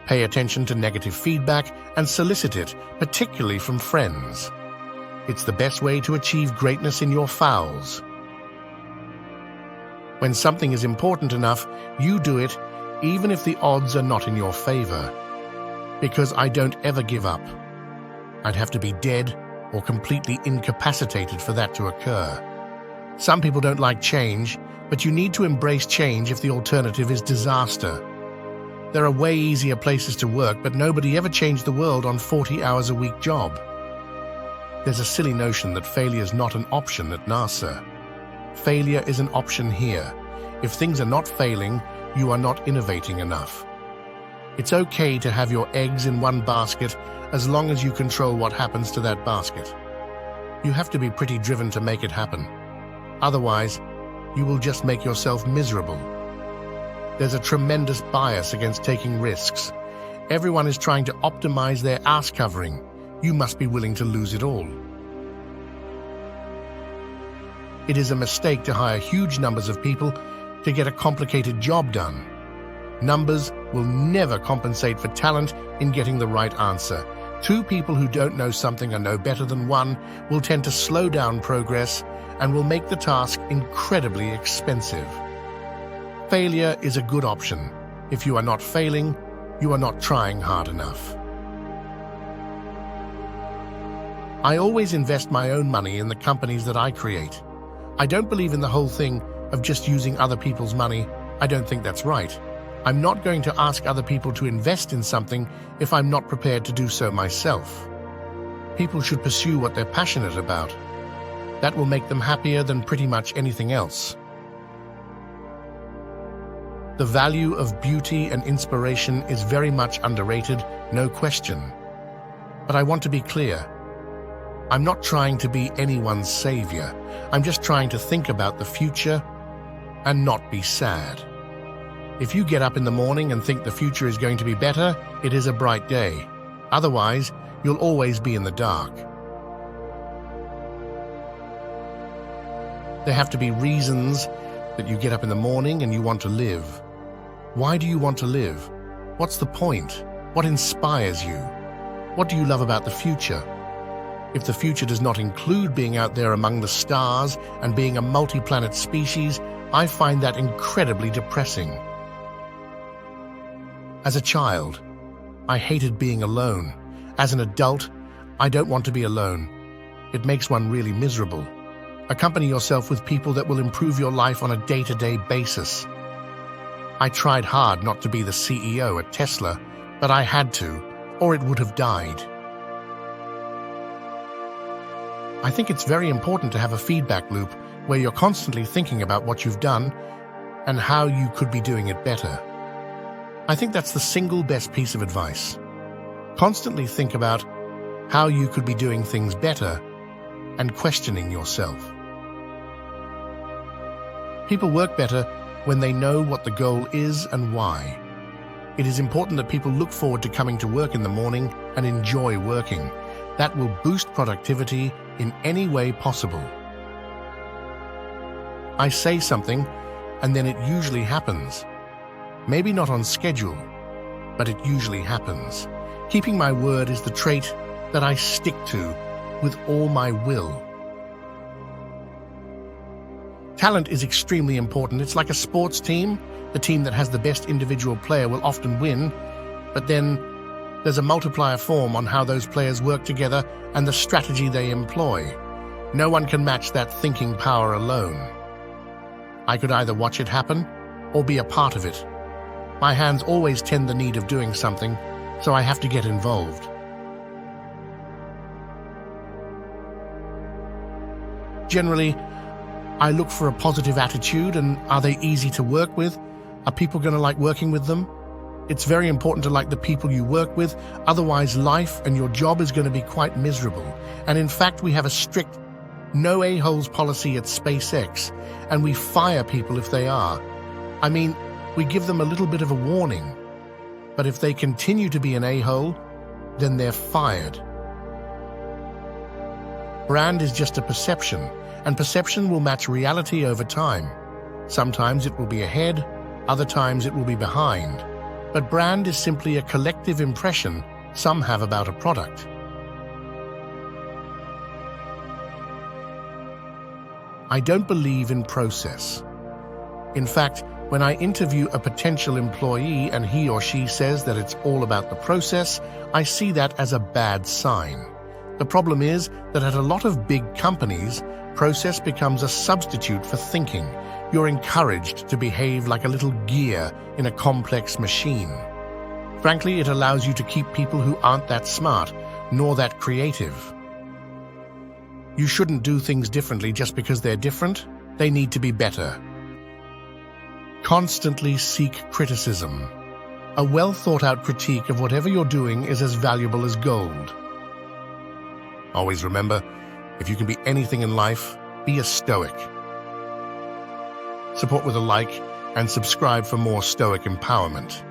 Pay attention to negative feedback and solicit it, particularly from friends. It's the best way to achieve greatness in your fouls. When something is important enough, you do it, even if the odds are not in your favor. Because I don't ever give up. I'd have to be dead or completely incapacitated for that to occur. Some people don't like change, but you need to embrace change if the alternative is disaster. There are way easier places to work, but nobody ever changed the world on 40 hours a week job. There's a silly notion that failure is not an option at NASA. Failure is an option here. If things are not failing, you are not innovating enough. It's okay to have your eggs in one basket as long as you control what happens to that basket. You have to be pretty driven to make it happen. Otherwise, you will just make yourself miserable. There's a tremendous bias against taking risks. Everyone is trying to optimize their ass covering. You must be willing to lose it all. It is a mistake to hire huge numbers of people to get a complicated job done. Numbers will never compensate for talent in getting the right answer. Two people who don't know something and know better than one will tend to slow down progress and will make the task incredibly expensive. Failure is a good option. If you are not failing, you are not trying hard enough. I always invest my own money in the companies that I create. I don't believe in the whole thing of just using other people's money. I don't think that's right. I'm not going to ask other people to invest in something if I'm not prepared to do so myself. People should pursue what they're passionate about. That will make them happier than pretty much anything else. The value of beauty and inspiration is very much underrated, no question. But I want to be clear. I'm not trying to be anyone's savior. I'm just trying to think about the future and not be sad. If you get up in the morning and think the future is going to be better, it is a bright day. Otherwise, you'll always be in the dark. There have to be reasons that you get up in the morning and you want to live. Why do you want to live? What's the point? What inspires you? What do you love about the future? If the future does not include being out there among the stars and being a multi-planet species, I find that incredibly depressing. As a child, I hated being alone. As an adult, I don't want to be alone. It makes one really miserable. Accompany yourself with people that will improve your life on a day-to-day basis. I tried hard not to be the CEO at Tesla, but I had to, or it would have died. I think it's very important to have a feedback loop where you're constantly thinking about what you've done and how you could be doing it better. I think that's the single best piece of advice. Constantly think about how you could be doing things better and questioning yourself. People work better when they know what the goal is and why. It is important that people look forward to coming to work in the morning and enjoy working. That will boost productivity in any way possible. I say something, and then it usually happens. Maybe not on schedule, but it usually happens. Keeping my word is the trait that I stick to with all my will. Talent is extremely important. It's like a sports team. The team that has the best individual player will often win, but then there's a multiplier form on how those players work together and the strategy they employ. No one can match that thinking power alone. I could either watch it happen or be a part of it. My hands always tend the need of doing something, so I have to get involved. Generally, I look for a positive attitude, and are they easy to work with? Are people going to like working with them? It's very important to like the people you work with, otherwise life and your job is going to be quite miserable. And in fact, we have a strict no a-holes policy at SpaceX, and we fire people if they are. I mean, we give them a little bit of a warning, but if they continue to be an a-hole, then they're fired. Brand is just a perception, and perception will match reality over time. Sometimes it will be ahead, other times it will be behind. but brand is simply a collective impression some have about a product. I don't believe in process. In fact, when I interview a potential employee and he or she says that it's all about the process, I see that as a bad sign. The problem is that at a lot of big companies, process becomes a substitute for thinking. You're encouraged to behave like a little gear in a complex machine. Frankly, it allows you to keep people who aren't that smart, nor that creative. You shouldn't do things differently just because they're different. They need to be better. Constantly seek criticism. A well-thought-out critique of whatever you're doing is as valuable as gold. Always remember, if you can be anything in life, be a Stoic. Support with a like and subscribe for more Stoic empowerment.